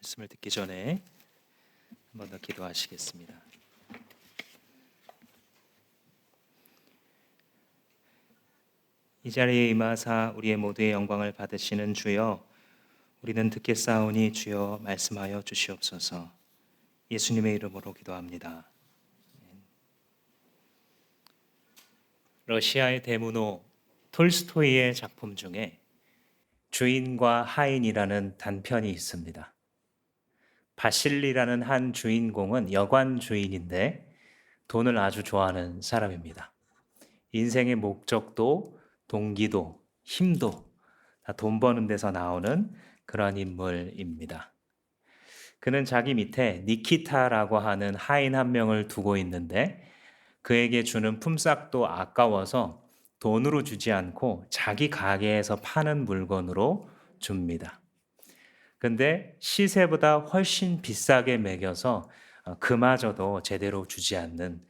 말씀을 듣기 전에 한 번 더 기도하시겠습니다. 이 자리에 임하사 우리의 모두의 영광을 받으시는 주여, 우리는 듣겠사오니 주여 말씀하여 주시옵소서. 예수님의 이름으로 기도합니다. 러시아의 대문호 톨스토이의 작품 중에 주인과 하인이라는 단편이 있습니다. 바실리라는 한 주인공은 여관 주인인데 돈을 아주 좋아하는 사람입니다. 인생의 목적도 동기도 힘도 다 돈 버는 데서 나오는 그런 인물입니다. 그는 자기 밑에 니키타라고 하는 하인 한 명을 두고 있는데 그에게 주는 품삯도 아까워서 돈으로 주지 않고 자기 가게에서 파는 물건으로 줍니다. 근데 시세보다 훨씬 비싸게 매겨서 그마저도 제대로 주지 않는,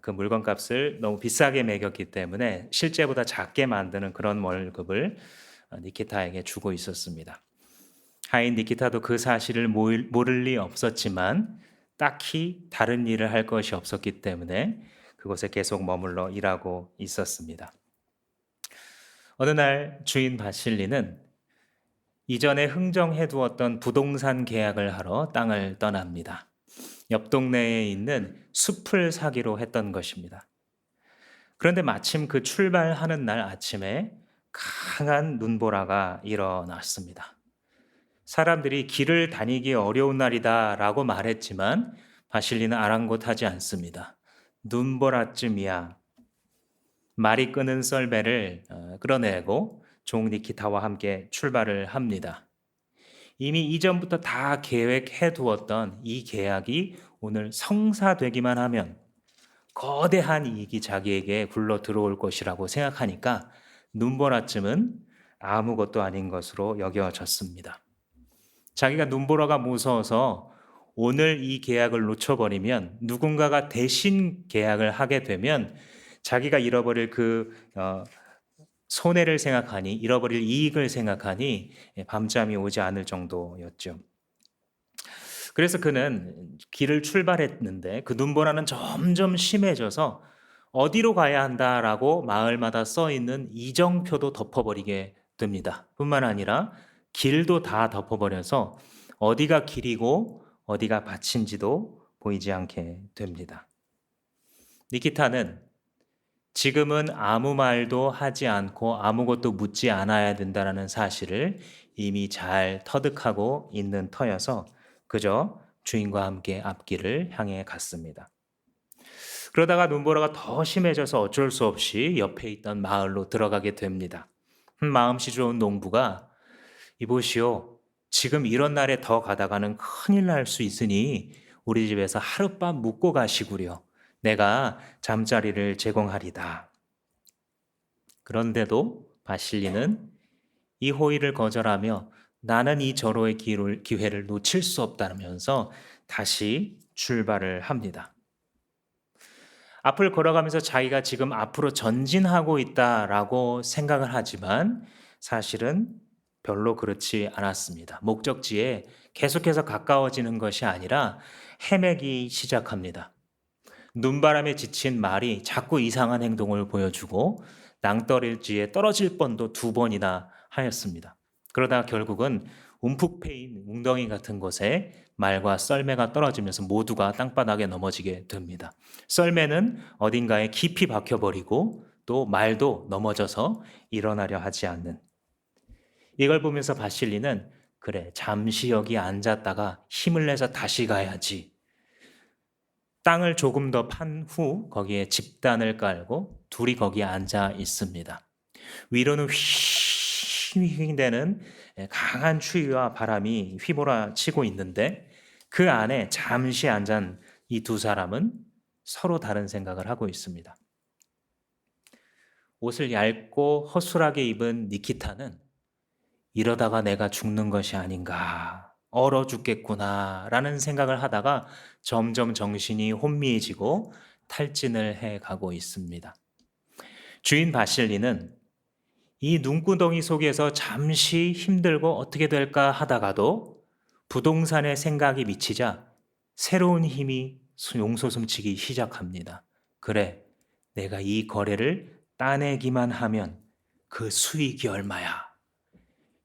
그 물건값을 너무 비싸게 매겼기 때문에 실제보다 작게 만드는 그런 월급을 니키타에게 주고 있었습니다. 하인 니키타도 그 사실을 모를 리 없었지만 딱히 다른 일을 할 것이 없었기 때문에 그곳에 계속 머물러 일하고 있었습니다. 어느 날 주인 바실리는 이전에 흥정해 두었던 부동산 계약을 하러 땅을 떠납니다. 옆 동네에 있는 숲을 사기로 했던 것입니다. 그런데 마침 그 출발하는 날 아침에 강한 눈보라가 일어났습니다. 사람들이 길을 다니기 어려운 날이다라고 말했지만 바실리는 아랑곳하지 않습니다. 눈보라쯤이야. 말이 끄는 썰매를 끌어내고 종 니키타와 함께 출발을 합니다. 이미 이전부터 다 계획해 두었던 이 계약이 오늘 성사되기만 하면 거대한 이익이 자기에게 굴러 들어올 것이라고 생각하니까 눈보라쯤은 아무것도 아닌 것으로 여겨졌습니다. 자기가 눈보라가 무서워서 오늘 이 계약을 놓쳐버리면 누군가가 대신 계약을 하게 되면 자기가 잃어버릴 손해를 생각하니, 잃어버릴 이익을 생각하니 밤잠이 오지 않을 정도였죠. 그래서 그는 길을 출발했는데 그 눈보라는 점점 심해져서 어디로 가야 한다라고 마을마다 써 있는 이정표도 덮어버리게 됩니다. 뿐만 아니라 길도 다 덮어버려서 어디가 길이고 어디가 밭인지도 보이지 않게 됩니다. 니키타는 지금은 아무 말도 하지 않고 아무것도 묻지 않아야 된다는 사실을 이미 잘 터득하고 있는 터여서 그저 주인과 함께 앞길을 향해 갔습니다. 그러다가 눈보라가 더 심해져서 어쩔 수 없이 옆에 있던 마을로 들어가게 됩니다. 마음씨 좋은 농부가 이보시오, 지금 이런 날에 더 가다가는 큰일 날 수 있으니 우리 집에서 하룻밤 묵고 가시구려. 내가 잠자리를 제공하리다. 그런데도 바실리는 이 호의를 거절하며 나는 이 절호의 기회를 놓칠 수 없다면서 다시 출발을 합니다. 앞을 걸어가면서 자기가 지금 앞으로 전진하고 있다라고 생각을 하지만 사실은 별로 그렇지 않았습니다. 목적지에 계속해서 가까워지는 것이 아니라 헤매기 시작합니다. 눈바람에 지친 말이 자꾸 이상한 행동을 보여주고 낭떠러지에 떨어질 뻔도 2번이나 하였습니다. 그러다 결국은 움푹 패인 웅덩이 같은 곳에 말과 썰매가 떨어지면서 모두가 땅바닥에 넘어지게 됩니다. 썰매는 어딘가에 깊이 박혀버리고 또 말도 넘어져서 일어나려 하지 않는, 이걸 보면서 바실리는 그래, 잠시 여기 앉았다가 힘을 내서 다시 가야지. 땅을 조금 더 판 후 거기에 집단을 깔고 둘이 거기에 앉아 있습니다. 위로는 휘휘 되는 강한 추위와 바람이 휘몰아치고 있는데 그 안에 잠시 앉은 이 2사람은 서로 다른 생각을 하고 있습니다. 옷을 얇고 허술하게 입은 니키타는 이러다가 내가 죽는 것이 아닌가, 얼어 죽겠구나 라는 생각을 하다가 점점 정신이 혼미해지고 탈진을 해가고 있습니다. 주인 바실리는 이 눈구덩이 속에서 잠시 힘들고 어떻게 될까 하다가도 부동산에 생각이 미치자 새로운 힘이 용솟음치기 시작합니다. 그래, 내가 이 거래를 따내기만 하면 그 수익이 얼마야?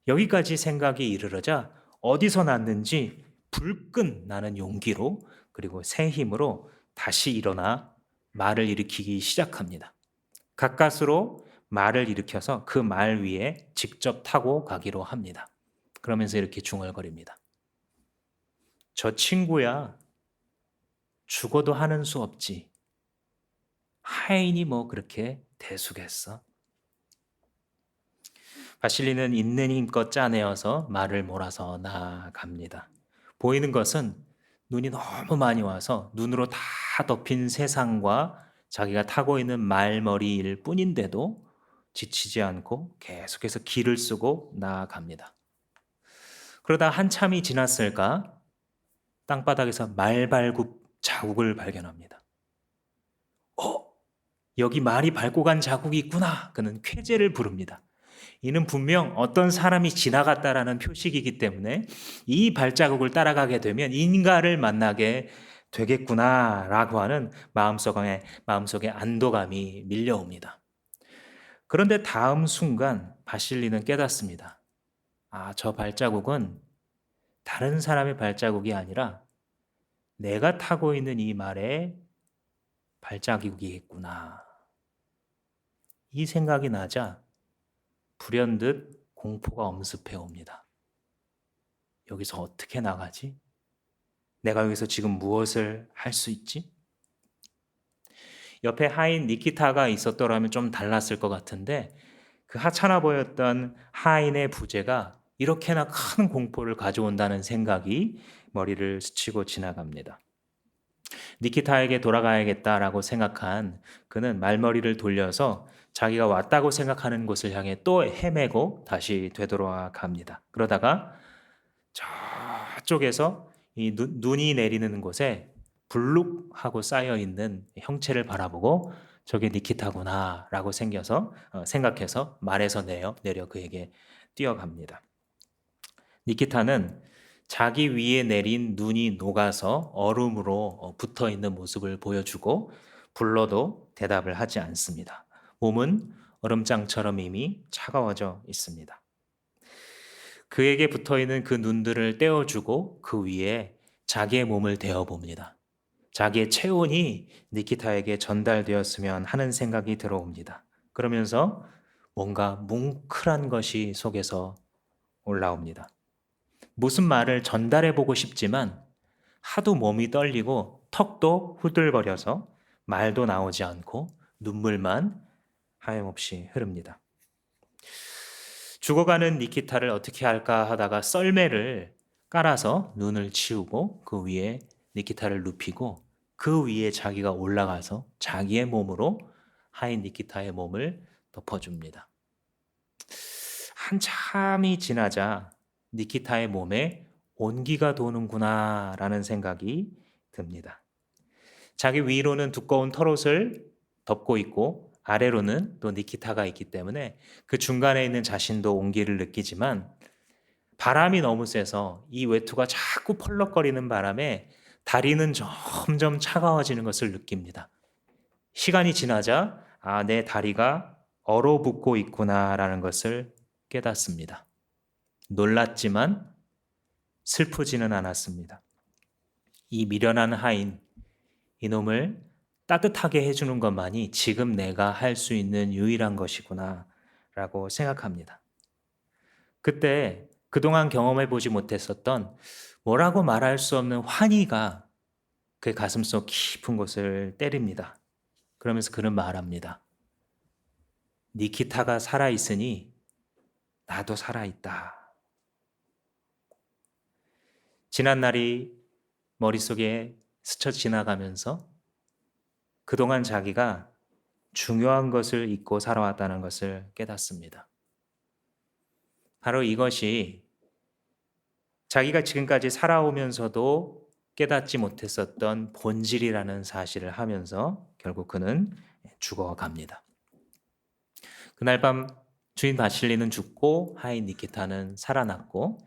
여기까지 생각이 이르러자 어디서 났는지 불끈 나는 용기로 그리고 새 힘으로 다시 일어나 말을 일으키기 시작합니다. 가까스로 말을 일으켜서 그 말 위에 직접 타고 가기로 합니다. 그러면서 이렇게 중얼거립니다. 저 친구야, 죽어도 하는 수 없지. 하인이 뭐 그렇게 대수겠어? 바실리는 있는 힘껏 짜내어서 말을 몰아서 나아갑니다. 보이는 것은 눈이 너무 많이 와서 눈으로 다 덮인 세상과 자기가 타고 있는 말머리일 뿐인데도 지치지 않고 계속해서 길을 쓰고 나아갑니다. 그러다 한참이 지났을까 땅바닥에서 말발굽 자국을 발견합니다. 여기 말이 밟고 간 자국이 있구나. 그는 쾌재를 부릅니다. 이는 분명 어떤 사람이 지나갔다라는 표식이기 때문에 이 발자국을 따라가게 되면 인가를 만나게 되겠구나라고 하는 마음속에 안도감이 밀려옵니다. 그런데 다음 순간 바실리는 깨닫습니다. 저 발자국은 다른 사람의 발자국이 아니라 내가 타고 있는 이 말의 발자국이겠구나. 이 생각이 나자 불현듯 공포가 엄습해 옵니다. 여기서 어떻게 나가지? 내가 여기서 지금 무엇을 할 수 있지? 옆에 하인 니키타가 있었더라면 좀 달랐을 것 같은데 그 하찮아 보였던 하인의 부재가 이렇게나 큰 공포를 가져온다는 생각이 머리를 스치고 지나갑니다. 니키타에게 돌아가야겠다라고 생각한 그는 말머리를 돌려서 자기가 왔다고 생각하는 곳을 향해 또 헤매고 다시 되돌아갑니다. 그러다가 저쪽에서 이 눈이 내리는 곳에 불룩하고 쌓여 있는 형체를 바라보고 저게 니키타구나라고 생각해서 말에서 내려 그에게 뛰어갑니다. 니키타는 자기 위에 내린 눈이 녹아서 얼음으로 붙어 있는 모습을 보여주고 불러도 대답을 하지 않습니다. 몸은 얼음장처럼 이미 차가워져 있습니다. 그에게 붙어 있는 그 눈들을 떼어주고 그 위에 자기의 몸을 대어 봅니다. 자기의 체온이 니키타에게 전달되었으면 하는 생각이 들어옵니다. 그러면서 뭔가 뭉클한 것이 속에서 올라옵니다. 무슨 말을 전달해 보고 싶지만 하도 몸이 떨리고 턱도 후들거려서 말도 나오지 않고 눈물만 하염없이 흐릅니다. 죽어가는 니키타를 어떻게 할까 하다가 썰매를 깔아서 눈을 치우고 그 위에 니키타를 눕히고 그 위에 자기가 올라가서 자기의 몸으로 하인 니키타의 몸을 덮어줍니다. 한참이 지나자 니키타의 몸에 온기가 도는구나 라는 생각이 듭니다. 자기 위로는 두꺼운 털옷을 덮고 있고 아래로는 또 니키타가 있기 때문에 그 중간에 있는 자신도 온기를 느끼지만 바람이 너무 세서 이 외투가 자꾸 펄럭거리는 바람에 다리는 점점 차가워지는 것을 느낍니다. 시간이 지나자 내 다리가 얼어붙고 있구나라는 것을 깨닫습니다. 놀랐지만 슬프지는 않았습니다. 이 미련한 하인, 이놈을 따뜻하게 해주는 것만이 지금 내가 할 수 있는 유일한 것이구나 라고 생각합니다. 그때 그동안 경험해보지 못했었던 뭐라고 말할 수 없는 환희가 그의 가슴속 깊은 곳을 때립니다. 그러면서 그는 말합니다. 니키타가 살아있으니 나도 살아있다. 지난 날이 머릿속에 스쳐 지나가면서 그동안 자기가 중요한 것을 잊고 살아왔다는 것을 깨닫습니다. 바로 이것이 자기가 지금까지 살아오면서도 깨닫지 못했었던 본질이라는 사실을 하면서 결국 그는 죽어갑니다. 그날 밤 주인 바실리는 죽고 하인 니키타는 살아났고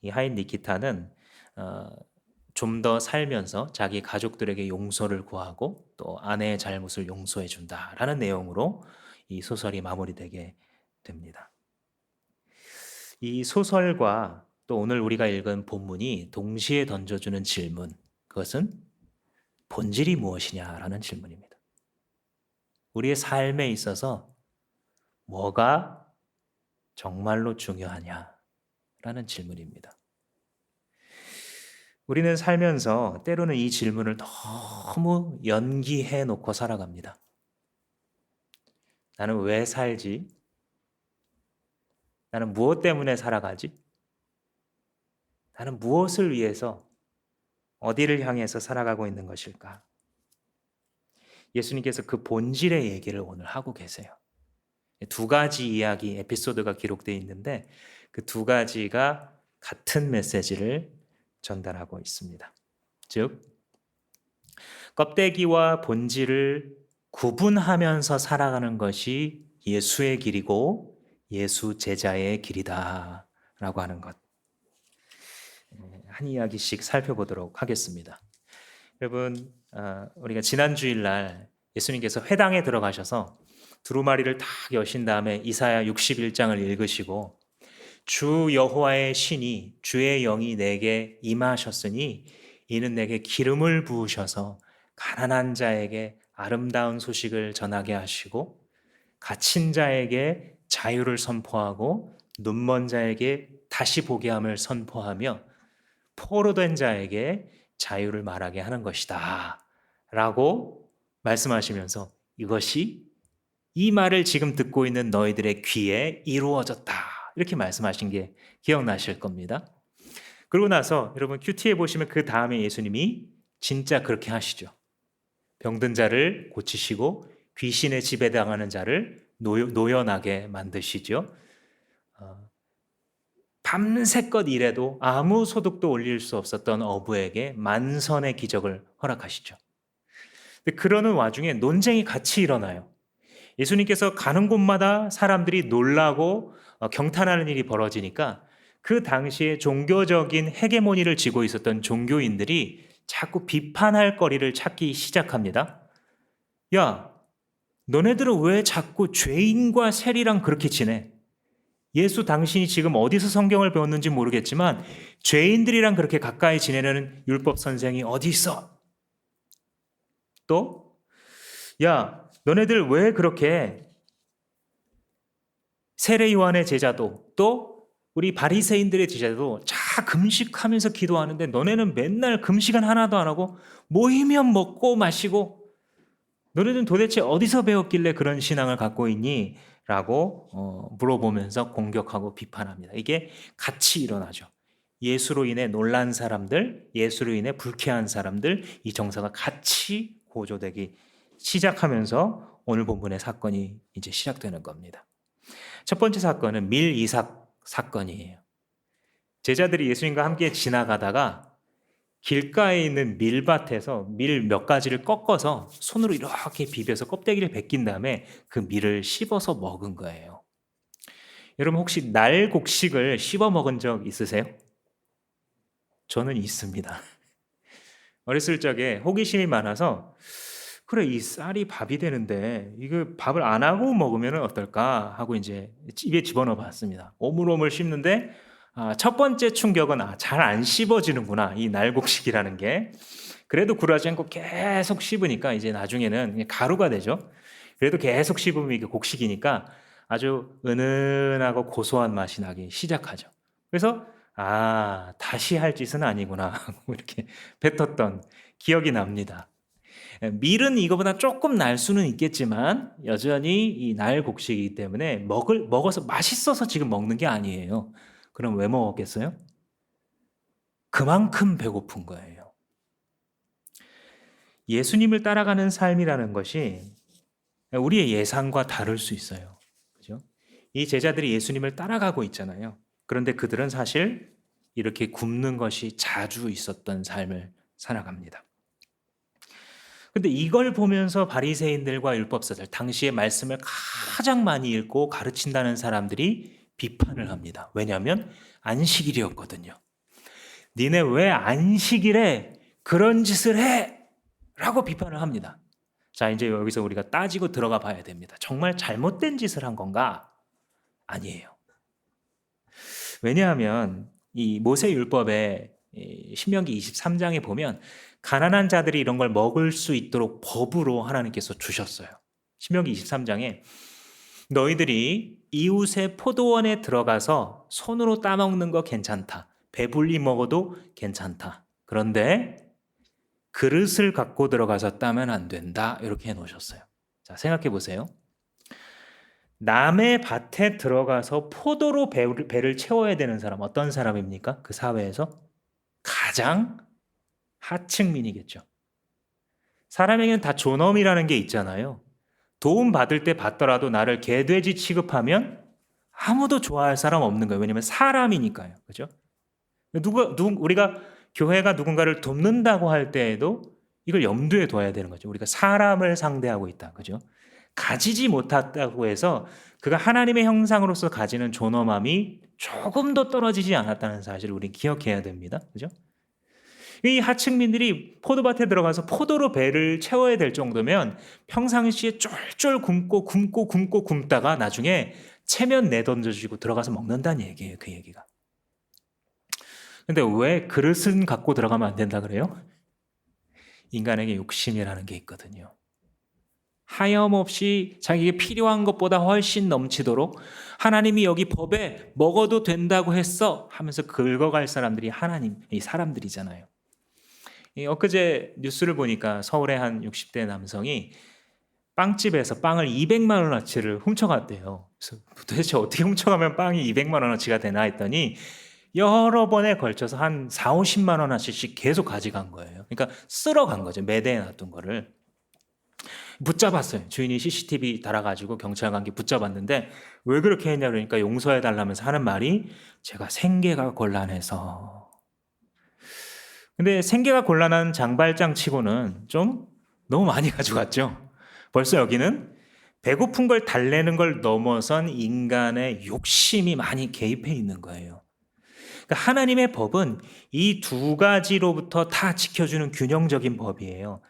이 하인 니키타는 좀 더 살면서 자기 가족들에게 용서를 구하고 또 아내의 잘못을 용서해 준다라는 내용으로 이 소설이 마무리되게 됩니다. 이 소설과 또 오늘 우리가 읽은 본문이 동시에 던져주는 질문, 그것은 본질이 무엇이냐라는 질문입니다. 우리의 삶에 있어서 뭐가 정말로 중요하냐라는 질문입니다. 우리는 살면서 때로는 이 질문을 너무 연기해 놓고 살아갑니다. 나는 왜 살지? 나는 무엇 때문에 살아가지? 나는 무엇을 위해서 어디를 향해서 살아가고 있는 것일까? 예수님께서 그 본질의 얘기를 오늘 하고 계세요. 두 가지 이야기, 에피소드가 기록되어 있는데 그 두 가지가 같은 메시지를 전달하고 있습니다. 즉, 껍데기와 본질을 구분하면서 살아가는 것이 예수의 길이고 예수 제자의 길이다라고 하는 것. 한 이야기씩 살펴보도록 하겠습니다. 여러분, 우리가 지난 주일날 예수님께서 회당에 들어가셔서 두루마리를 탁 여신 다음에 이사야 61장을 읽으시고 주 여호와의 신이 주의 영이 내게 임하셨으니 이는 내게 기름을 부으셔서 가난한 자에게 아름다운 소식을 전하게 하시고 갇힌 자에게 자유를 선포하고 눈먼 자에게 다시 보게 함을 선포하며 포로된 자에게 자유를 말하게 하는 것이다 라고 말씀하시면서 이것이 이 말을 지금 듣고 있는 너희들의 귀에 이루어졌다 이렇게 말씀하신 게 기억나실 겁니다. 그러고 나서 여러분 큐티에 보시면 그 다음에 예수님이 진짜 그렇게 하시죠. 병든 자를 고치시고 귀신에 지배당하는 자를 노연하게 만드시죠. 밤새껏 일해도 아무 소득도 올릴 수 없었던 어부에게 만선의 기적을 허락하시죠. 근데 그러는 와중에 논쟁이 같이 일어나요. 예수님께서 가는 곳마다 사람들이 놀라고 경탄하는 일이 벌어지니까 그 당시에 종교적인 헤게모니를 쥐고 있었던 종교인들이 자꾸 비판할 거리를 찾기 시작합니다. 야, 너네들은 왜 자꾸 죄인과 세리랑 그렇게 지내? 예수 당신이 지금 어디서 성경을 배웠는지 모르겠지만 죄인들이랑 그렇게 가까이 지내는 율법 선생이 어디 있어? 또, 야, 너네들 왜 그렇게 세례 요한의 제자도 또 우리 바리새인들의 제자도 다 금식하면서 기도하는데 너네는 맨날 금식은 하나도 안 하고 모이면 먹고 마시고 너네는 도대체 어디서 배웠길래 그런 신앙을 갖고 있니? 라고 물어보면서 공격하고 비판합니다. 이게 같이 일어나죠. 예수로 인해 놀란 사람들, 예수로 인해 불쾌한 사람들, 이 정서가 같이 고조되기 시작하면서 오늘 본문의 사건이 이제 시작되는 겁니다. 첫 번째 사건은 밀 이삭 사건이에요. 제자들이 예수님과 함께 지나가다가 길가에 있는 밀밭에서 밀 몇 가지를 꺾어서 손으로 이렇게 비벼서 껍데기를 벗긴 다음에 그 밀을 씹어서 먹은 거예요. 여러분 혹시 날곡식을 씹어 먹은 적 있으세요? 저는 있습니다. 어렸을 적에 호기심이 많아서 그래 이 쌀이 밥이 되는데 이거 밥을 안 하고 먹으면 어떨까 하고 이제 입에 집어넣어 봤습니다. 오물오물 씹는데 첫 번째 충격은 잘 안 씹어지는구나 이 날곡식이라는 게. 그래도 굴하지 않고 계속 씹으니까 이제 나중에는 가루가 되죠. 그래도 계속 씹으면 이게 곡식이니까 아주 은은하고 고소한 맛이 나기 시작하죠. 그래서 다시 할 짓은 아니구나 하고 이렇게 뱉었던 기억이 납니다. 밀은 이거보다 조금 날 수는 있겠지만 여전히 이 날곡식이기 때문에 먹어서 맛있어서 지금 먹는 게 아니에요. 그럼 왜 먹었겠어요? 그만큼 배고픈 거예요. 예수님을 따라가는 삶이라는 것이 우리의 예상과 다를 수 있어요. 그죠? 이 제자들이 예수님을 따라가고 있잖아요. 그런데 그들은 사실 이렇게 굶는 것이 자주 있었던 삶을 살아갑니다. 근데 이걸 보면서 바리새인들과 율법사들, 당시의 말씀을 가장 많이 읽고 가르친다는 사람들이 비판을 합니다. 왜냐하면 안식일이었거든요. 니네 왜 안식일에 그런 짓을 해? 라고 비판을 합니다. 자, 이제 여기서 우리가 따지고 들어가 봐야 됩니다. 정말 잘못된 짓을 한 건가? 아니에요. 왜냐하면 이 모세율법에 신명기 23장에 보면 가난한 자들이 이런 걸 먹을 수 있도록 법으로 하나님께서 주셨어요. 신명기 23장에 너희들이 이웃의 포도원에 들어가서 손으로 따먹는 거 괜찮다. 배불리 먹어도 괜찮다. 그런데 그릇을 갖고 들어가서 따면 안 된다. 이렇게 해놓으셨어요. 자, 생각해 보세요. 남의 밭에 들어가서 포도로 배를 채워야 되는 사람 어떤 사람입니까? 그 사회에서 가장 하층민이겠죠. 사람에게는 다 존엄이라는 게 있잖아요. 도움 받을 때 받더라도 나를 개돼지 취급하면 아무도 좋아할 사람 없는 거예요. 왜냐하면 사람이니까요. 그죠? 우리가 교회가 누군가를 돕는다고 할 때에도 이걸 염두에 둬야 되는 거죠. 우리가 사람을 상대하고 있다. 그죠? 가지지 못했다고 해서 그가 하나님의 형상으로서 가지는 존엄함이 조금 더 떨어지지 않았다는 사실을 우리 기억해야 됩니다. 그죠? 이 하층민들이 포도밭에 들어가서 포도로 배를 채워야 될 정도면 평상시에 쫄쫄 굶고 굶다가 나중에 체면 내던져주고 들어가서 먹는다는 얘기예요. 그 얘기가. 근데 왜 그릇은 갖고 들어가면 안 된다 그래요? 인간에게 욕심이라는 게 있거든요. 하염없이 자기에게 필요한 것보다 훨씬 넘치도록 하나님이 여기 법에 먹어도 된다고 했어 하면서 긁어갈 사람들이 이 사람들이잖아요. 엊그제 뉴스를 보니까 서울의 한 60대 남성이 빵집에서 빵을 200만 원어치를 훔쳐갔대요. 그래서 도대체 어떻게 훔쳐가면 빵이 200만 원어치가 되나 했더니 여러 번에 걸쳐서 한 4, 50만 원어치씩 계속 가져간 거예요. 그러니까 쓸어간 거죠. 매대에 놔둔 거를. 붙잡았어요. 주인이 CCTV 달아가지고 경찰 관계 붙잡았는데 왜 그렇게 했냐 그러니까 용서해 달라면서 하는 말이 제가 생계가 곤란해서. 근데 생계가 곤란한 장발장 치고는 좀 너무 많이 가져갔죠. 벌써 여기는 배고픈 걸 달래는 걸 넘어선 인간의 욕심이 많이 개입해 있는 거예요. 그러니까 하나님의 법은 이 두 가지로부터 다 지켜주는 균형적인 법이에요.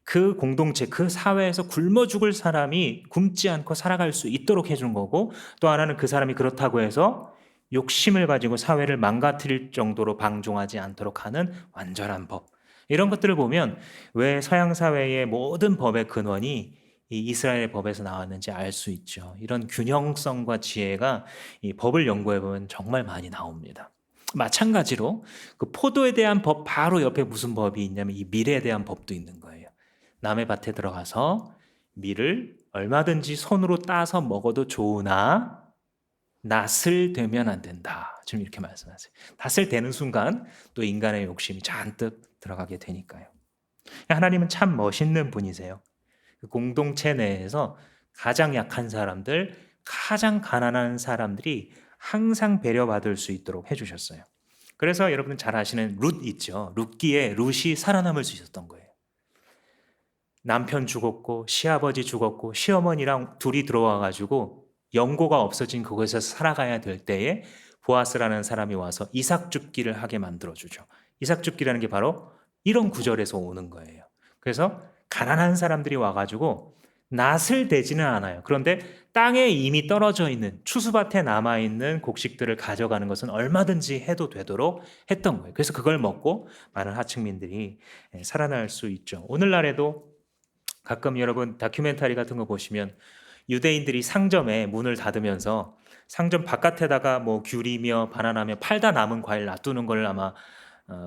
그 공동체, 그 사회에서 굶어 죽을 사람이 굶지 않고 살아갈 수 있도록 해주는 거고, 또 하나는 그 사람이 그렇다고 해서 욕심을 가지고 사회를 망가뜨릴 정도로 방종하지 않도록 하는 완전한 법. 이런 것들을 보면 왜 서양 사회의 모든 법의 근원이 이 이스라엘 법에서 나왔는지 알 수 있죠. 이런 균형성과 지혜가 이 법을 연구해 보면 정말 많이 나옵니다. 마찬가지로 그 포도에 대한 법 바로 옆에 무슨 법이 있냐면 이 밀에 대한 법도 있는 거예요. 남의 밭에 들어가서 밀을 얼마든지 손으로 따서 먹어도 좋으나 낫을 되면 안 된다. 지금 이렇게 말씀하세요. 낫을 되는 순간 또 인간의 욕심이 잔뜩 들어가게 되니까요. 하나님은 참 멋있는 분이세요. 그 공동체 내에서 가장 약한 사람들, 가장 가난한 사람들이 항상 배려받을 수 있도록 해주셨어요. 그래서 여러분 잘 아시는 룻 있죠. 룻기에 룻이 살아남을 수 있었던 거예요. 남편 죽었고 시아버지 죽었고 시어머니랑 둘이 들어와가지고 연고가 없어진 그곳에서 살아가야 될 때에 보아스라는 사람이 와서 이삭 줍기를 하게 만들어주죠. 이삭 줍기라는 게 바로 이런 구절에서 오는 거예요. 그래서 가난한 사람들이 와가지고 낫을 대지는 않아요. 그런데 땅에 이미 떨어져 있는 추수밭에 남아있는 곡식들을 가져가는 것은 얼마든지 해도 되도록 했던 거예요. 그래서 그걸 먹고 많은 하층민들이 살아날 수 있죠. 오늘날에도 가끔 여러분 다큐멘터리 같은 거 보시면 유대인들이 상점에 문을 닫으면서 상점 바깥에다가 뭐 귤이며 바나나며 팔다 남은 과일 놔두는 걸 아마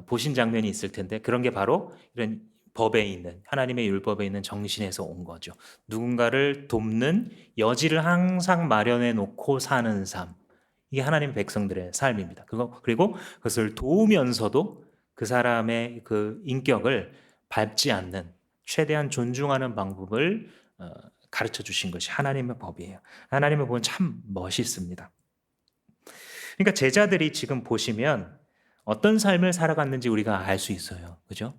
보신 장면이 있을 텐데 그런 게 바로 이런 법에 있는 하나님의 율법에 있는 정신에서 온 거죠. 누군가를 돕는 여지를 항상 마련해 놓고 사는 삶. 이게 하나님 백성들의 삶입니다. 그리고 그것을 도우면서도 그 사람의 그 인격을 밟지 않는 최대한 존중하는 방법을 가르쳐 주신 것이 하나님의 법이에요. 하나님의 법은 참 멋있습니다. 그러니까 제자들이 지금 보시면 어떤 삶을 살아갔는지 우리가 알 수 있어요. 그죠?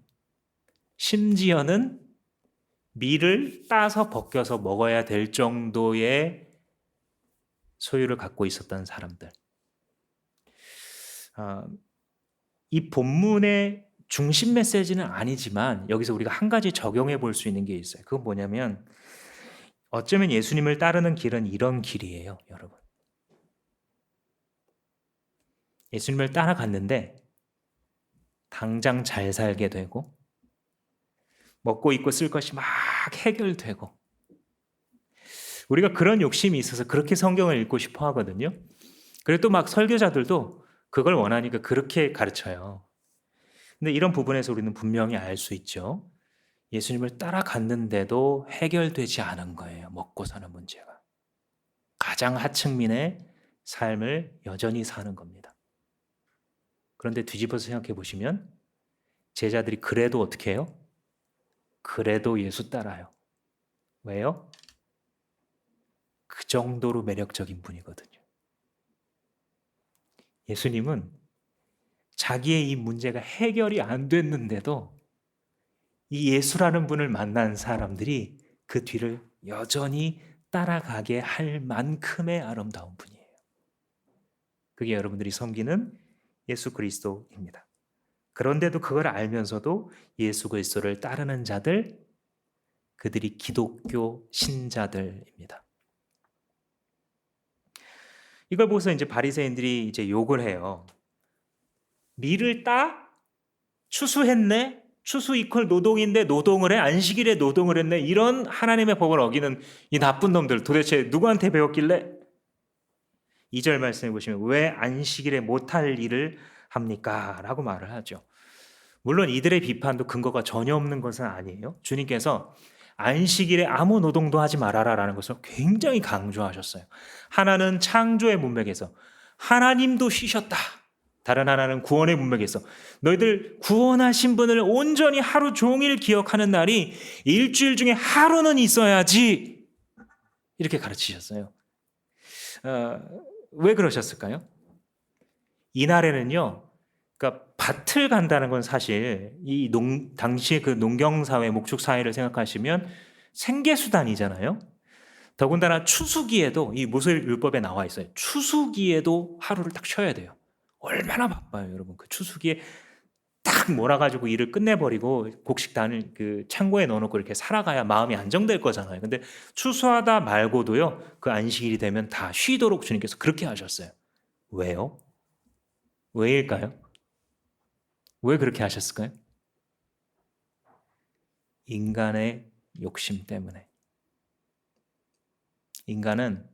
심지어는 밀을 따서 벗겨서 먹어야 될 정도의 소유를 갖고 있었던 사람들. 이 본문의 중심 메시지는 아니지만 여기서 우리가 한 가지 적용해 볼 수 있는 게 있어요. 그건 뭐냐면 어쩌면 예수님을 따르는 길은 이런 길이에요, 여러분. 예수님을 따라갔는데 당장 잘 살게 되고 먹고 입고 쓸 것이 막 해결되고 우리가 그런 욕심이 있어서 그렇게 성경을 읽고 싶어 하거든요. 그리고 또 막 설교자들도 그걸 원하니까 그렇게 가르쳐요. 근데 이런 부분에서 우리는 분명히 알 수 있죠. 예수님을 따라갔는데도 해결되지 않은 거예요. 먹고 사는 문제가. 가장 하층민의 삶을 여전히 사는 겁니다. 그런데 뒤집어서 생각해 보시면 제자들이 그래도 어떻게 해요? 그래도 예수 따라요. 왜요? 그 정도로 매력적인 분이거든요. 예수님은 자기의 이 문제가 해결이 안 됐는데도 이 예수라는 분을 만난 사람들이 그 뒤를 여전히 따라가게 할 만큼의 아름다운 분이에요. 그게 여러분들이 섬기는 예수 그리스도입니다. 그런데도 그걸 알면서도 예수 그리스도를 따르는 자들, 그들이 기독교 신자들입니다. 이걸 보고서 이제 바리새인들이 이제 욕을 해요. 밀을 따? 추수했네? 추수 이퀄 노동인데 노동을 해? 안식일에 노동을 했네? 이런 하나님의 법을 어기는 이 나쁜 놈들 도대체 누구한테 배웠길래? 2절 말씀해 보시면 왜 안식일에 못할 일을 합니까? 라고 말을 하죠. 물론 이들의 비판도 근거가 전혀 없는 것은 아니에요. 주님께서 안식일에 아무 노동도 하지 말아라 라는 것을 굉장히 강조하셨어요. 하나는 창조의 문맥에서 하나님도 쉬셨다. 다른 하나는 구원의 문맥에서 너희들 구원하신 분을 온전히 하루 종일 기억하는 날이 일주일 중에 하루는 있어야지. 이렇게 가르치셨어요. 왜 그러셨을까요? 이날에는요. 그러니까 밭을 간다는 건 사실 이 당시의 그 농경사회, 목축사회를 생각하시면 생계수단이잖아요. 더군다나 추수기에도 이 모세율법에 나와 있어요. 추수기에도 하루를 딱 쉬어야 돼요. 얼마나 바빠요, 여러분. 그 추수기에 딱 몰아가지고 일을 끝내버리고 곡식단을 그 창고에 넣어놓고 이렇게 살아가야 마음이 안정될 거잖아요. 근데 추수하다 말고도요, 그 안식일이 되면 다 쉬도록 주님께서 그렇게 하셨어요. 왜요? 왜일까요? 왜 그렇게 하셨을까요? 인간의 욕심 때문에. 인간은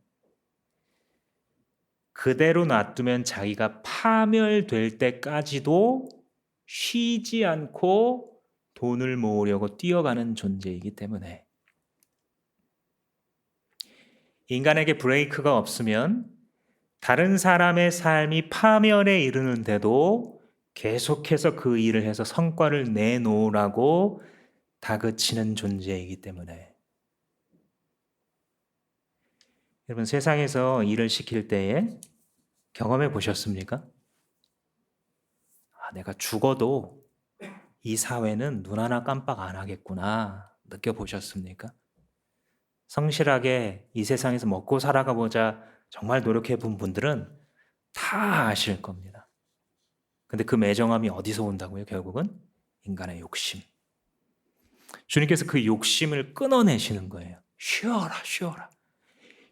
그대로 놔두면 자기가 파멸될 때까지도 쉬지 않고 돈을 모으려고 뛰어가는 존재이기 때문에 인간에게 브레이크가 없으면 다른 사람의 삶이 파멸에 이르는데도 계속해서 그 일을 해서 성과를 내놓으라고 다그치는 존재이기 때문에 여러분 세상에서 일을 시킬 때에 경험해 보셨습니까? 내가 죽어도 이 사회는 눈 하나 깜빡 안 하겠구나 느껴보셨습니까? 성실하게 이 세상에서 먹고 살아가 보자 정말 노력해 본 분들은 다 아실 겁니다. 근데 그 매정함이 어디서 온다고요? 결국은 인간의 욕심. 주님께서 그 욕심을 끊어내시는 거예요. 쉬어라, 쉬어라.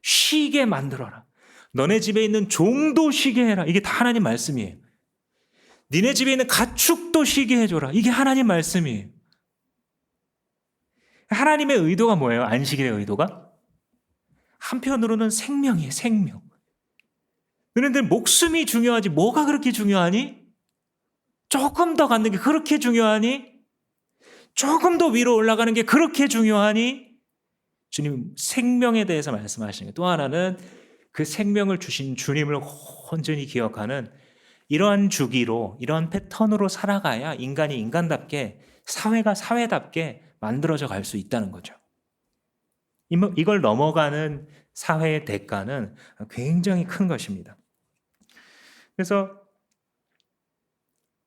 쉬게 만들어라. 너네 집에 있는 종도 쉬게 해라. 이게 다 하나님 말씀이에요. 니네 집에 있는 가축도 쉬게 해줘라. 이게 하나님 말씀이에요. 하나님의 의도가 뭐예요? 안식일의 의도가? 한편으로는 생명이에요. 생명. 너네들 목숨이 중요하지 뭐가 그렇게 중요하니? 조금 더 갖는 게 그렇게 중요하니? 조금 더 위로 올라가는 게 그렇게 중요하니? 주님 생명에 대해서 말씀하시는 거예요. 또 하나는 그 생명을 주신 주님을 온전히 기억하는 이러한 주기로 이러한 패턴으로 살아가야 인간이 인간답게 사회가 사회답게 만들어져 갈 수 있다는 거죠. 이걸 넘어가는 사회의 대가는 굉장히 큰 것입니다. 그래서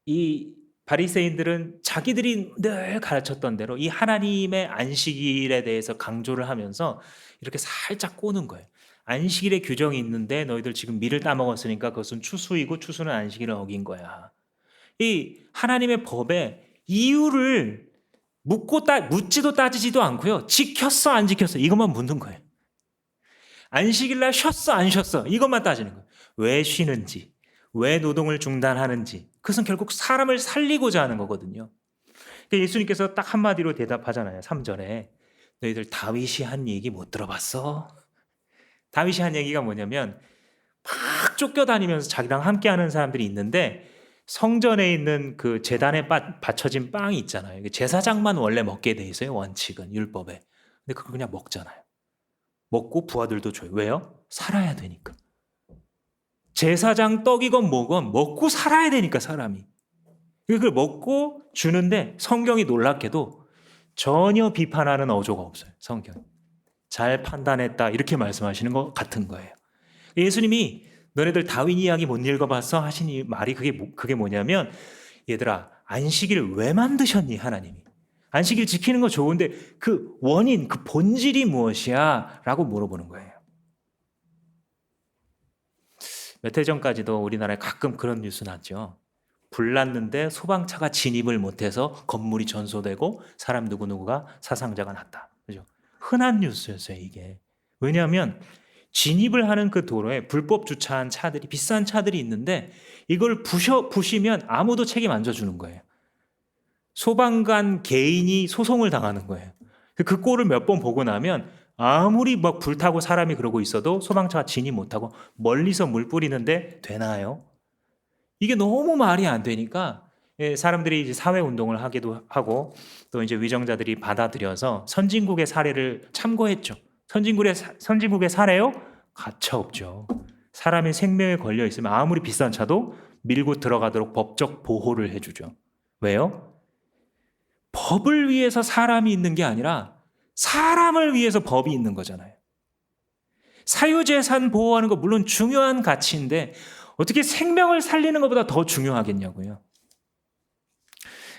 이 바리새인들은 자기들이 늘 가르쳤던 대로 이 하나님의 안식일에 대해서 강조를 하면서 이렇게 살짝 꼬는 거예요. 안식일의 규정이 있는데 너희들 지금 밀을 따먹었으니까 그것은 추수이고 추수는 안식일을 어긴 거야. 이 하나님의 법에 이유를 묻지도 따지지도 않고요. 지켰어 안 지켰어 이것만 묻는 거예요. 안식일 날 쉬었어 안 쉬었어 이것만 따지는 거예요. 왜 쉬는지, 왜 노동을 중단하는지, 그것은 결국 사람을 살리고자 하는 거거든요. 그러니까 예수님께서 딱 한마디로 대답하잖아요. 3절에 너희들 다윗이 한 얘기 못 들어봤어? 다윗이 한 얘기가 뭐냐면 막 쫓겨다니면서 자기랑 함께하는 사람들이 있는데 성전에 있는 그 제단에 바쳐진 빵이 있잖아요. 제사장만 원래 먹게 돼 있어요. 원칙은 율법에. 근데 그걸 그냥 먹잖아요. 먹고 부하들도 줘요. 왜요? 살아야 되니까. 제사장 떡이건 뭐건 먹고 살아야 되니까 사람이. 그걸 먹고 주는데 성경이 놀랍게도 전혀 비판하는 어조가 없어요. 성경이. 잘 판단했다 이렇게 말씀하시는 것 같은 거예요. 예수님이 너네들 다윈 이야기 못 읽어봤어? 하신 이 말이 그게 뭐냐면 얘들아 안식일 왜 만드셨니 하나님이? 안식일 지키는 거 좋은데 그 원인, 그 본질이 무엇이야? 라고 물어보는 거예요. 몇 해 전까지도 우리나라에 가끔 그런 뉴스 났죠. 불 났는데 소방차가 진입을 못해서 건물이 전소되고 사람 누구누구가 사상자가 났다. 그죠? 흔한 뉴스였어요, 이게. 왜냐하면 진입을 하는 그 도로에 불법 주차한 차들이, 비싼 차들이 있는데 이걸 부시면 아무도 책임 안 져주는 거예요. 소방관 개인이 소송을 당하는 거예요. 그 꼴을 몇 번 보고 나면 아무리 막 불타고 사람이 그러고 있어도 소방차가 진입 못하고 멀리서 물 뿌리는데 되나요? 이게 너무 말이 안 되니까 사람들이 이제 사회 운동을 하기도 하고 또 이제 위정자들이 받아들여서 선진국의 사례를 참고했죠. 선진국의 사례요? 가차 없죠. 사람의 생명에 걸려 있으면 아무리 비싼 차도 밀고 들어가도록 법적 보호를 해주죠. 왜요? 법을 위해서 사람이 있는 게 아니라 사람을 위해서 법이 있는 거잖아요. 사유재산 보호하는 거 물론 중요한 가치인데 어떻게 생명을 살리는 것보다 더 중요하겠냐고요.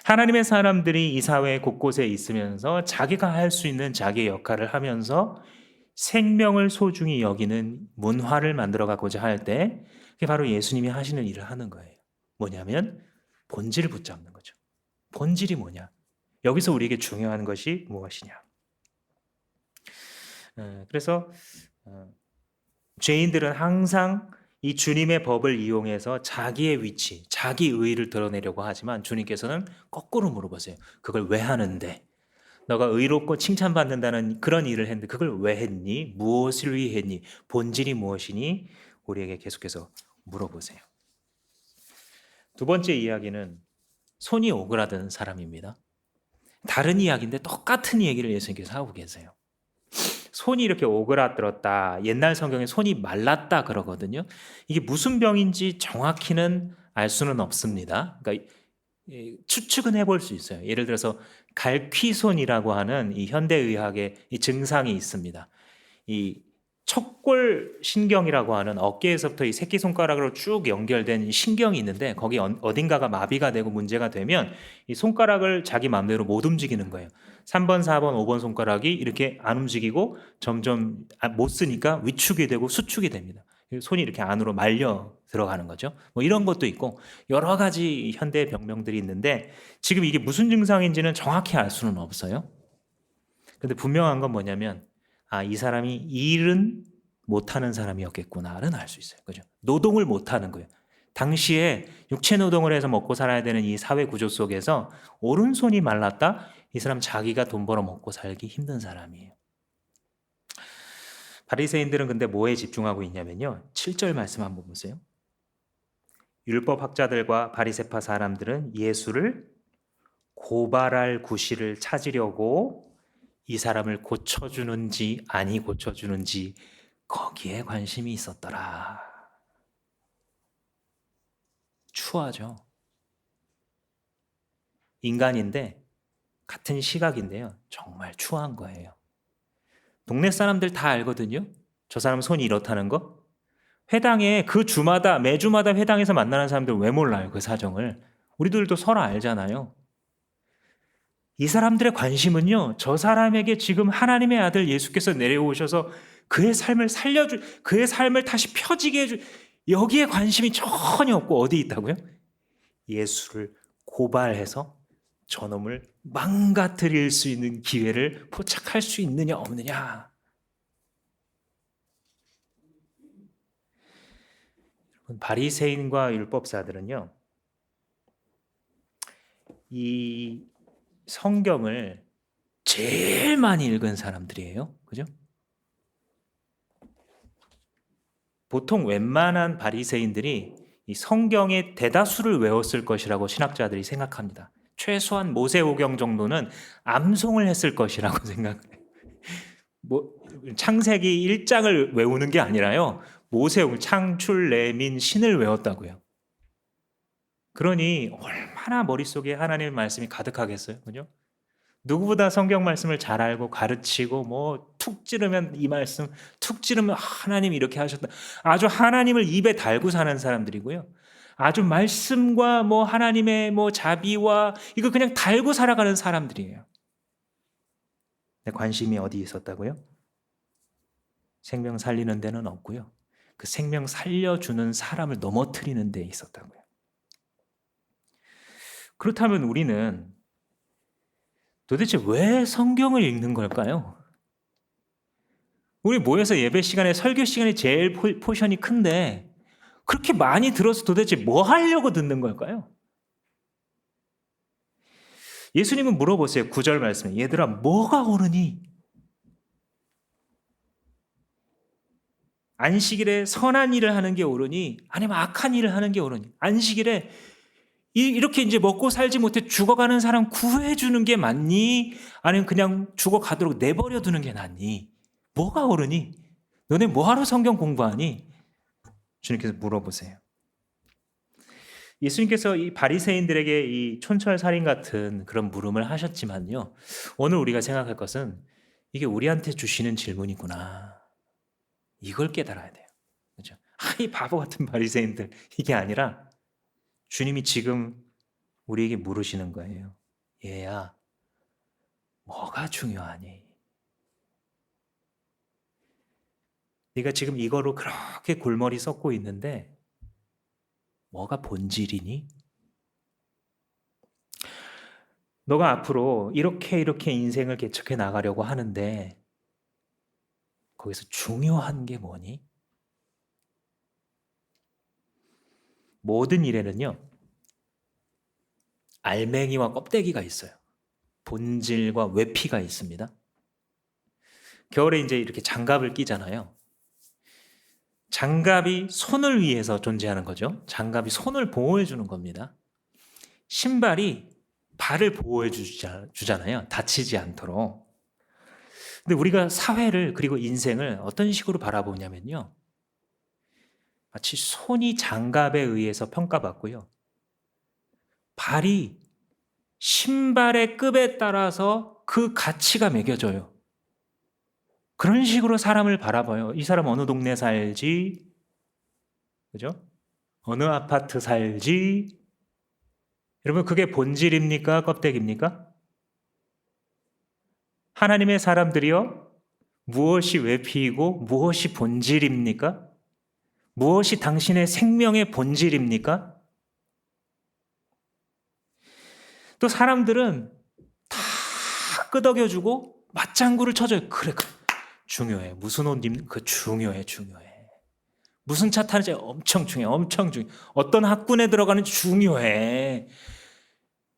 하나님의 사람들이 이 사회 곳곳에 있으면서 자기가 할 수 있는 자기의 역할을 하면서 생명을 소중히 여기는 문화를 만들어가고자 할 때 그게 바로 예수님이 하시는 일을 하는 거예요. 뭐냐면 본질을 붙잡는 거죠. 본질이 뭐냐? 여기서 우리에게 중요한 것이 무엇이냐? 그래서 죄인들은 항상 이 주님의 법을 이용해서 자기의 위치, 자기 의의를 드러내려고 하지만 주님께서는 거꾸로 물어보세요. 그걸 왜 하는데? 너가 의롭고 칭찬받는다는 그런 일을 했는데 그걸 왜 했니? 무엇을 위해 했니? 본질이 무엇이니? 우리에게 계속해서 물어보세요. 두 번째 이야기는 손이 오그라든 사람입니다. 다른 이야기인데 똑같은 얘기를 예수님께서 하고 계세요. 손이 이렇게 오그라들었다. 옛날 성경에 손이 말랐다 그러거든요. 이게 무슨 병인지 정확히는 알 수는 없습니다. 그러니까 추측은 해볼 수 있어요. 예를 들어서 갈퀴손이라고 하는 이 현대의학의 이 증상이 있습니다. 이 척골 신경이라고 하는 어깨에서부터 이 새끼손가락으로 쭉 연결된 신경이 있는데 거기 어딘가가 마비가 되고 문제가 되면 이 손가락을 자기 마음대로 못 움직이는 거예요. 3번, 4번, 5번 손가락이 이렇게 안 움직이고 점점 못 쓰니까 위축이 되고 수축이 됩니다. 손이 이렇게 안으로 말려 들어가는 거죠. 뭐 이런 것도 있고 여러 가지 현대 병명들이 있는데 지금 이게 무슨 증상인지는 정확히 알 수는 없어요. 근데 분명한 건 뭐냐면 이 사람이 일은 못하는 사람이었겠구나는 알 수 있어요. 그죠? 노동을 못하는 거예요. 당시에 육체 노동을 해서 먹고 살아야 되는 이 사회 구조 속에서 오른손이 말랐다? 이 사람 자기가 돈 벌어 먹고 살기 힘든 사람이에요. 바리새인들은 근데 뭐에 집중하고 있냐면요. 7절 말씀 한번 보세요. 율법학자들과 바리새파 사람들은 예수를 고발할 구실을 찾으려고 이 사람을 고쳐주는지 아니 고쳐주는지 거기에 관심이 있었더라. 추하죠. 인간인데 같은 시각인데요. 정말 추한 거예요. 동네 사람들 다 알거든요. 저 사람 손이 이렇다는 거. 회당에 그 주마다 매주마다 회당에서 만나는 사람들 왜 몰라요? 그 사정을. 우리들도 서로 알잖아요. 이 사람들의 관심은요, 저 사람에게 지금 하나님의 아들 예수께서 내려오셔서 그의 삶을 그의 삶을 다시 펴지게 여기에 관심이 전혀 없고 어디 있다고요? 예수를 고발해서 저놈을 망가뜨릴 수 있는 기회를 포착할 수 있느냐 없느냐. 바리새인과 율법사들은요, 이 성경을 제일 많이 읽은 사람들이에요. 그죠? 보통 웬만한 바리새인들이 이 성경의 대다수를 외웠을 것이라고 신학자들이 생각합니다. 최소한 모세오경 정도는 암송을 했을 것이라고 생각해요. 창세기 1장을 외우는 게 아니라요. 모세오경, 창출, 레민, 신을 외웠다고요. 그러니 얼마나 머릿속에 하나님의 말씀이 가득하겠어요. 그죠? 누구보다 성경 말씀을 잘 알고 가르치고 뭐 툭 찌르면 이 말씀, 툭 찌르면 하나님이 이렇게 하셨다. 아주 하나님을 입에 달고 사는 사람들이고요. 아주 말씀과 뭐 하나님의 뭐 자비와 이거 그냥 달고 살아가는 사람들이에요. 근데 관심이 어디 있었다고요? 생명 살리는 데는 없고요. 그 생명 살려주는 사람을 넘어뜨리는 데 있었다고요. 그렇다면 우리는 도대체 왜 성경을 읽는 걸까요? 우리 모여서 예배 시간에 설교 시간이 제일 포션이 큰데 그렇게 많이 들어서 도대체 뭐 하려고 듣는 걸까요? 예수님은 물어보세요. 9절 말씀에 얘들아 뭐가 옳으니? 안식일에 선한 일을 하는 게 옳으니 아니면 악한 일을 하는 게 옳으니? 안식일에 이렇게 이제 먹고 살지 못해 죽어가는 사람 구해주는 게 맞니? 아니면 그냥 죽어가도록 내버려 두는 게 낫니? 뭐가 옳으니? 너네 뭐하러 성경 공부하니? 주님께서 물어보세요. 예수님께서 이 바리새인들에게 이 촌철살인 같은 그런 물음을 하셨지만요. 오늘 우리가 생각할 것은 이게 우리한테 주시는 질문이구나. 이걸 깨달아야 돼요. 그렇죠? 이 바보 같은 바리새인들 이게 아니라 주님이 지금 우리에게 물으시는 거예요. 얘야, 뭐가 중요하니? 네가 지금 이거로 그렇게 골머리 썩고 있는데 뭐가 본질이니? 너가 앞으로 이렇게 인생을 개척해 나가려고 하는데 거기서 중요한 게 뭐니? 모든 일에는요. 알맹이와 껍데기가 있어요. 본질과 외피가 있습니다. 겨울에 이제 이렇게 장갑을 끼잖아요. 장갑이 손을 위해서 존재하는 거죠. 장갑이 손을 보호해 주는 겁니다. 신발이 발을 보호해 주잖아요. 다치지 않도록. 근데 우리가 사회를 그리고 인생을 어떤 식으로 바라보냐면요. 마치 손이 장갑에 의해서 평가받고요. 발이 신발의 급에 따라서 그 가치가 매겨져요. 그런 식으로 사람을 바라봐요. 이 사람 어느 동네 살지? 그죠? 어느 아파트 살지? 여러분, 그게 본질입니까? 껍데기입니까? 하나님의 사람들이요? 무엇이 외피이고 무엇이 본질입니까? 무엇이 당신의 생명의 본질입니까? 또 사람들은 다 끄덕여주고 맞장구를 쳐줘요. 그래, 중요해. 무슨 옷 입는 그 중요해. 무슨 차 타는지 엄청 중요해. 어떤 학군에 들어가는지 중요해.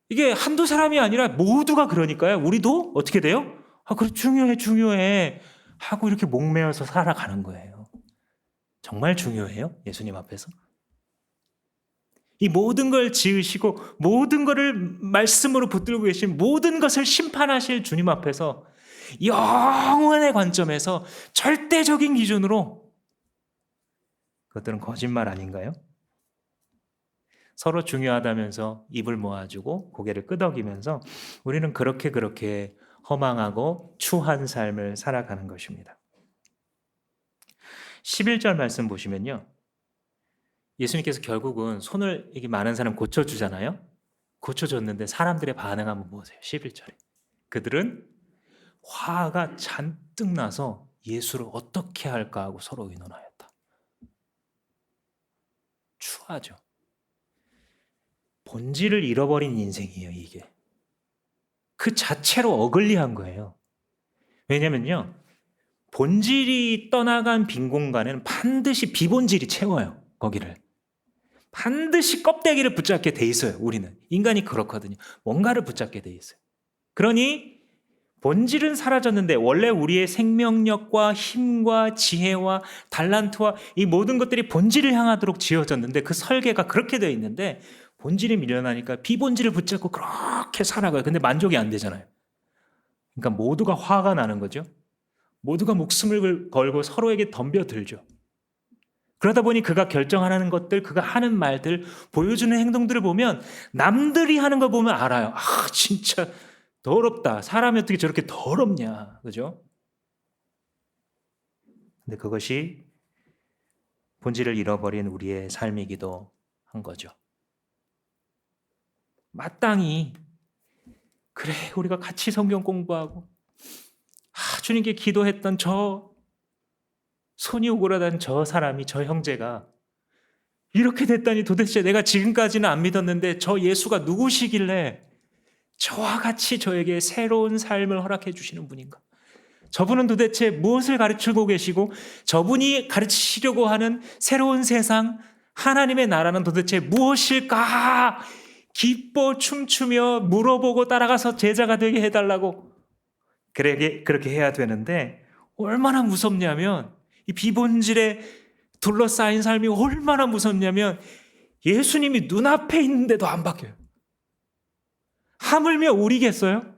이게 한두 사람이 아니라 모두가 그러니까요. 우리도 어떻게 돼요? 그래, 중요해. 하고 이렇게 목매어서 살아가는 거예요. 정말 중요해요? 예수님 앞에서? 이 모든 걸 지으시고 모든 것을 말씀으로 붙들고 계신 모든 것을 심판하실 주님 앞에서 영원의 관점에서 절대적인 기준으로 그것들은 거짓말 아닌가요? 서로 중요하다면서 입을 모아주고 고개를 끄덕이면서 우리는 그렇게 허망하고 추한 삶을 살아가는 것입니다. 11절 말씀 보시면요. 예수님께서 결국은 손을 이게 많은 사람 고쳐주잖아요. 고쳐줬는데 사람들의 반응 한번 보세요. 11절에. 그들은 화가 잔뜩 나서 예수를 어떻게 할까 하고 서로 의논하였다. 추하죠. 본질을 잃어버린 인생이에요, 이게. 그 자체로 어글리한 거예요. 왜냐면요, 본질이 떠나간 빈 공간에는 반드시 비본질이 채워요, 거기를. 반드시 껍데기를 붙잡게 돼 있어요, 우리는. 인간이 그렇거든요. 뭔가를 붙잡게 돼 있어요. 그러니 본질은 사라졌는데 원래 우리의 생명력과 힘과 지혜와 달란트와 이 모든 것들이 본질을 향하도록 지어졌는데 그 설계가 그렇게 되어 있는데 본질이 밀려나니까 비본질을 붙잡고 그렇게 살아가요. 근데 만족이 안 되잖아요. 그러니까 모두가 화가 나는 거죠. 모두가 목숨을 걸고 서로에게 덤벼들죠. 그러다 보니 그가 결정하는 것들, 그가 하는 말들, 보여주는 행동들을 보면 남들이 하는 거 보면 알아요. 아, 진짜 더럽다. 사람이 어떻게 저렇게 더럽냐. 그죠? 근데 그것이 본질을 잃어버린 우리의 삶이기도 한 거죠. 마땅히 그래 우리가 같이 성경 공부하고 주님께 기도했던 저 손이 오그라든 저 사람이 저 형제가 이렇게 됐다니 도대체 내가 지금까지는 안 믿었는데 저 예수가 누구시길래 저와 같이 저에게 새로운 삶을 허락해 주시는 분인가? 저분은 도대체 무엇을 가르치고 계시고 저분이 가르치시려고 하는 새로운 세상 하나님의 나라는 도대체 무엇일까? 기뻐 춤추며 물어보고 따라가서 제자가 되게 해달라고 그렇게 해야 되는데 얼마나 무섭냐면 이 비본질에 둘러싸인 삶이 얼마나 무섭냐면 예수님이 눈앞에 있는데도 안 바뀌어요. 하물며 우리겠어요?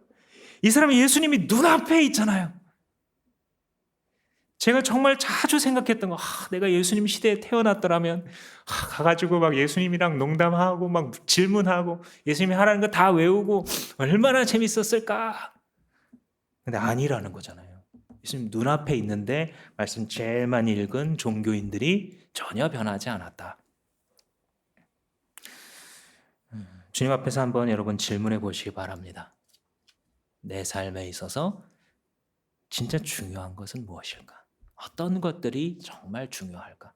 이 사람이 예수님이 눈앞에 있잖아요. 제가 정말 자주 생각했던 거, 내가 예수님 시대에 태어났더라면 가가지고 막 예수님이랑 농담하고 막 질문하고 예수님이 하라는 거 다 외우고 얼마나 재밌었을까. 근데 아니라는 거잖아요. 예수님 눈앞에 있는데 말씀 제일 많이 읽은 종교인들이 전혀 변하지 않았다. 주님 앞에서 한번 여러분 질문해 보시기 바랍니다. 내 삶에 있어서 진짜 중요한 것은 무엇일까? 어떤 것들이 정말 중요할까?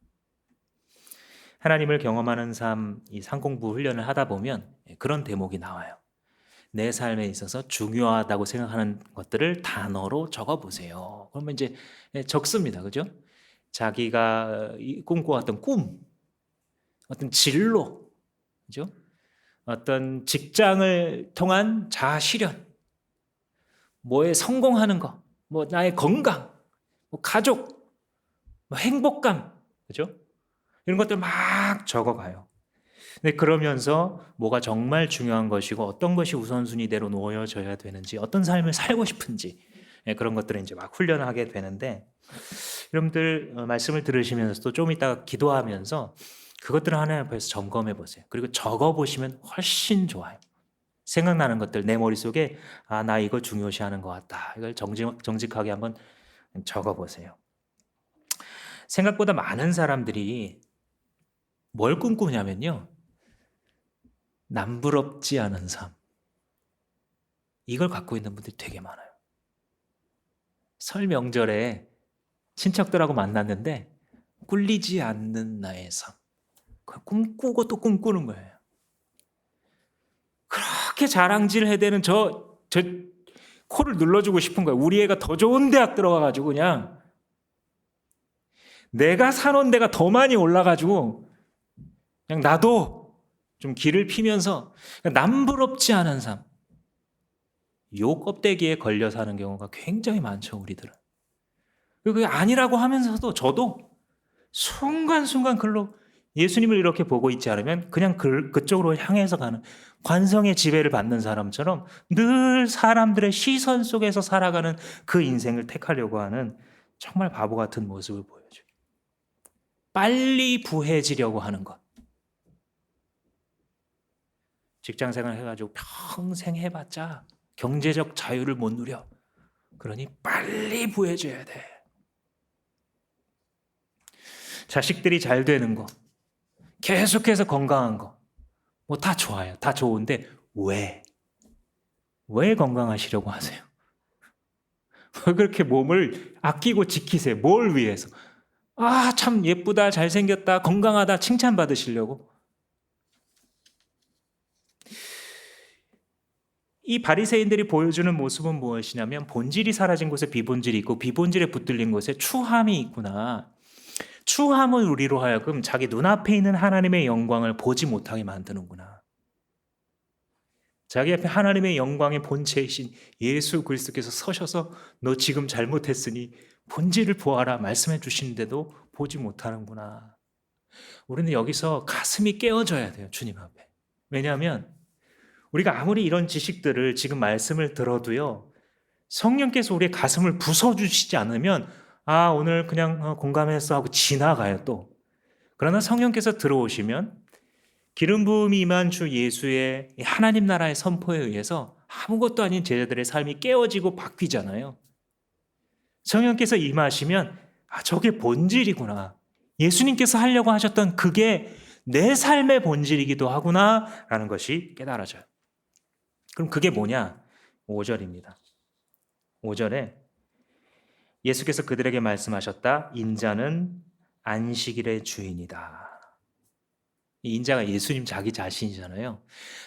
하나님을 경험하는 삶, 이 상공부 훈련을 하다 보면 그런 대목이 나와요. 내 삶에 있어서 중요하다고 생각하는 것들을 단어로 적어보세요. 그러면 이제 적습니다. 그죠? 자기가 꿈꿔왔던 꿈, 어떤 진로, 그죠? 어떤 직장을 통한 자아실현, 뭐에 성공하는 거, 뭐 나의 건강, 뭐 가족, 뭐 행복감, 그죠? 이런 것들 막 적어가요. 근데 그러면서 뭐가 정말 중요한 것이고 어떤 것이 우선순위대로 놓여져야 되는지 어떤 삶을 살고 싶은지 그런 것들을 이제 막 훈련하게 되는데 여러분들 말씀을 들으시면서도 좀 이따가 기도하면서 그것들을 하나님 앞에서 점검해 보세요. 그리고 적어 보시면 훨씬 좋아요. 생각나는 것들 내 머릿속에 나 이거 중요시하는 것 같다. 이걸 정직하게 한번 적어 보세요. 생각보다 많은 사람들이 뭘 꿈꾸냐면요. 남부럽지 않은 삶. 이걸 갖고 있는 분들이 되게 많아요. 설 명절에 친척들하고 만났는데 꿀리지 않는 나의 삶. 그걸 꿈꾸고 또 꿈꾸는 거예요. 그렇게 자랑질 해대는 저 코를 눌러주고 싶은 거예요. 우리 애가 더 좋은 대학 들어가가지고 그냥 내가 사놓은 데가 더 많이 올라가지고 그냥 나도 좀 길을 피면서 남부럽지 않은 삶. 요 껍데기에 걸려 사는 경우가 굉장히 많죠, 우리들은. 그리고 그게 아니라고 하면서도 저도 순간순간 글로 예수님을 이렇게 보고 있지 않으면 그냥 그쪽으로 향해서 가는 관성의 지배를 받는 사람처럼 늘 사람들의 시선 속에서 살아가는 그 인생을 택하려고 하는 정말 바보 같은 모습을 보여줘요. 빨리 부해지려고 하는 것. 직장생활 해가지고 평생 해봤자 경제적 자유를 못 누려. 그러니 빨리 부해져야 돼. 자식들이 잘 되는 거, 계속해서 건강한 거, 뭐 다 좋아요. 다 좋은데 왜 건강하시려고 하세요? 왜 그렇게 몸을 아끼고 지키세요? 뭘 위해서? 참 예쁘다, 잘생겼다, 건강하다 칭찬받으시려고? 이 바리새인들이 보여주는 모습은 무엇이냐면 본질이 사라진 곳에 비본질이 있고 비본질에 붙들린 곳에 추함이 있구나. 추함은 우리로 하여금 자기 눈앞에 있는 하나님의 영광을 보지 못하게 만드는구나. 자기 앞에 하나님의 영광의 본체이신 예수 그리스도께서 서셔서 너 지금 잘못했으니 본질을 보아라 말씀해 주시는데도 보지 못하는구나. 우리는 여기서 가슴이 깨어져야 돼요, 주님 앞에. 왜냐하면 우리가 아무리 이런 지식들을 지금 말씀을 들어도요, 성령께서 우리의 가슴을 부숴주시지 않으면 오늘 그냥 공감했어 하고 지나가요 또. 그러나 성령께서 들어오시면 기름 부음이 임한 주 예수의 하나님 나라의 선포에 의해서 아무것도 아닌 제자들의 삶이 깨어지고 바뀌잖아요. 성령께서 임하시면 저게 본질이구나. 예수님께서 하려고 하셨던 그게 내 삶의 본질이기도 하구나 라는 것이 깨달아져요. 그럼 그게 뭐냐? 5절입니다. 5절에 예수께서 그들에게 말씀하셨다. 인자는 안식일의 주인이다. 이 인자가 예수님 자기 자신이잖아요.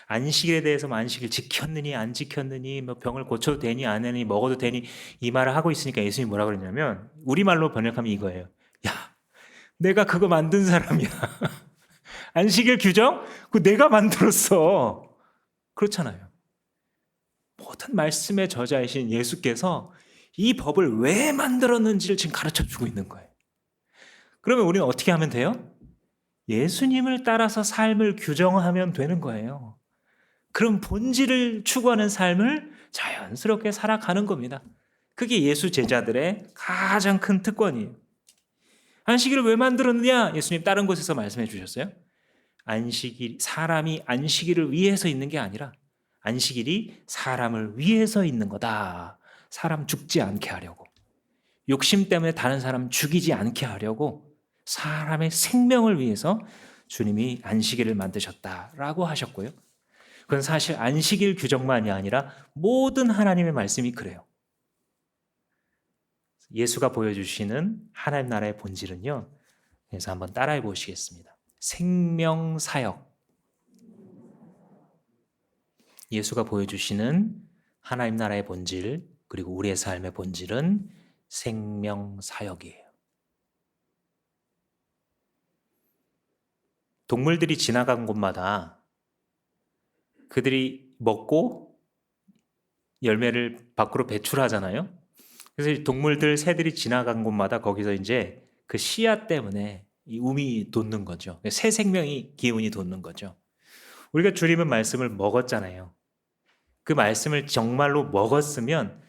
안식일에 대해서 안식일 지켰느니 안 지켰느니 뭐 병을 고쳐도 되니 안 되니 먹어도 되니 이 말을 하고 있으니까 예수님이 뭐라 그러냐면 우리말로 번역하면 이거예요. 야, 내가 그거 만든 사람이야. 안식일 규정? 그거 내가 만들었어. 그렇잖아요. 모든 말씀의 저자이신 예수께서 이 법을 왜 만들었는지를 지금 가르쳐주고 있는 거예요. 그러면 우리는 어떻게 하면 돼요? 예수님을 따라서 삶을 규정하면 되는 거예요. 그럼 본질을 추구하는 삶을 자연스럽게 살아가는 겁니다. 그게 예수 제자들의 가장 큰 특권이에요. 안식일을 왜 만들었느냐? 예수님 다른 곳에서 말씀해 주셨어요. 사람이 안식일을 위해서 있는 게 아니라 안식일이 사람을 위해서 있는 거다. 사람 죽지 않게 하려고. 욕심 때문에 다른 사람 죽이지 않게 하려고 사람의 생명을 위해서 주님이 안식일을 만드셨다라고 하셨고요. 그건 사실 안식일 규정만이 아니라 모든 하나님의 말씀이 그래요. 예수가 보여주시는 하나님 나라의 본질은요. 그래서 한번 따라해 보시겠습니다. 생명사역. 예수가 보여주시는 하나님 나라의 본질 그리고 우리의 삶의 본질은 생명사역이에요. 동물들이 지나간 곳마다 그들이 먹고 열매를 밖으로 배출하잖아요. 그래서 동물들, 새들이 지나간 곳마다 거기서 이제 그 씨앗 때문에 이 움이 돋는 거죠. 새 생명이 기운이 돋는 거죠. 우리가 주님은 말씀을 먹었잖아요. 그 말씀을 정말로 먹었으면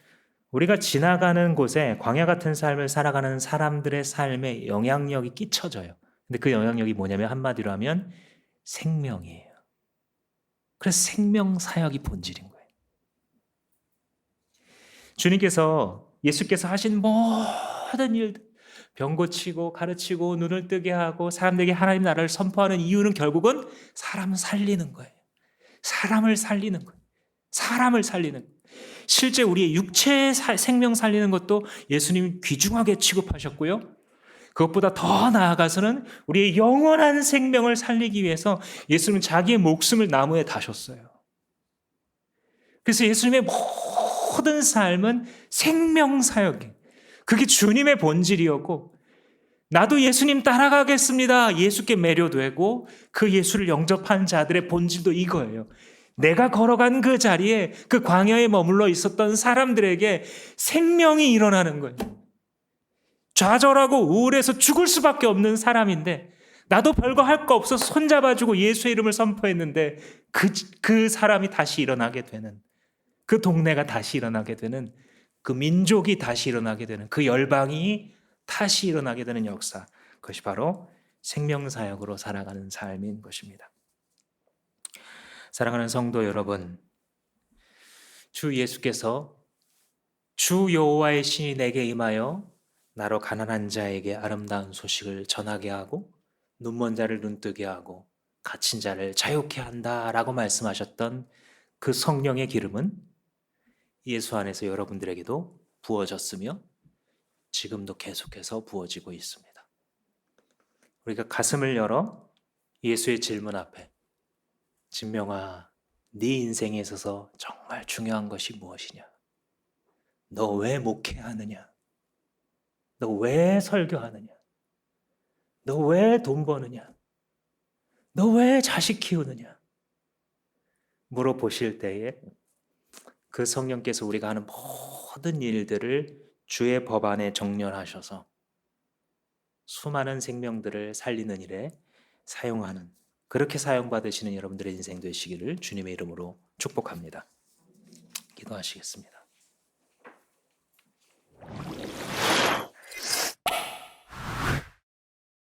우리가 지나가는 곳에 광야 같은 삶을 살아가는 사람들의 삶에 영향력이 끼쳐져요. 근데 그 영향력이 뭐냐면 한마디로 하면 생명이에요. 그래서 생명 사역이 본질인 거예요. 주님께서 예수께서 하신 모든 일들 병 고치고 가르치고 눈을 뜨게 하고 사람들에게 하나님 나라를 선포하는 이유는 결국은 사람을 살리는 거예요. 사람을 살리는 거예요. 사람을 살리는 거예요. 실제 우리의 육체의 생명 살리는 것도 예수님이 귀중하게 취급하셨고요. 그것보다 더 나아가서는 우리의 영원한 생명을 살리기 위해서 예수님은 자기의 목숨을 나무에 다셨어요. 그래서 예수님의 모든 삶은 생명사역이에요. 그게 주님의 본질이었고 나도 예수님 따라가겠습니다. 예수께 매료되고 그 예수를 영접한 자들의 본질도 이거예요. 내가 걸어간 그 자리에 그 광야에 머물러 있었던 사람들에게 생명이 일어나는 거예요. 좌절하고 우울해서 죽을 수밖에 없는 사람인데 나도 별거 할 거 없어서 손잡아주고 예수의 이름을 선포했는데 그 사람이 다시 일어나게 되는 그 동네가 다시 일어나게 되는 그 민족이 다시 일어나게 되는 그 열방이 다시 일어나게 되는 역사 그것이 바로 생명사역으로 살아가는 삶인 것입니다. 사랑하는 성도 여러분, 주 예수께서 주 여호와의 신이 내게 임하여 나로 가난한 자에게 아름다운 소식을 전하게 하고 눈먼 자를 눈뜨게 하고 갇힌 자를 자유케 한다라고 말씀하셨던 그 성령의 기름은 예수 안에서 여러분들에게도 부어졌으며 지금도 계속해서 부어지고 있습니다. 우리가 가슴을 열어 예수의 질문 앞에 진명아 네 인생에 있어서 정말 중요한 것이 무엇이냐? 너 왜 목회하느냐? 너 왜 설교하느냐? 너 왜 돈 버느냐? 너 왜 자식 키우느냐? 물어보실 때에 그 성령께서 우리가 하는 모든 일들을 주의 법 안에 정렬하셔서 수많은 생명들을 살리는 일에 사용하는, 그렇게 사용받으시는 여러분들의 인생 되시기를 주님의 이름으로 축복합니다. 기도하시겠습니다.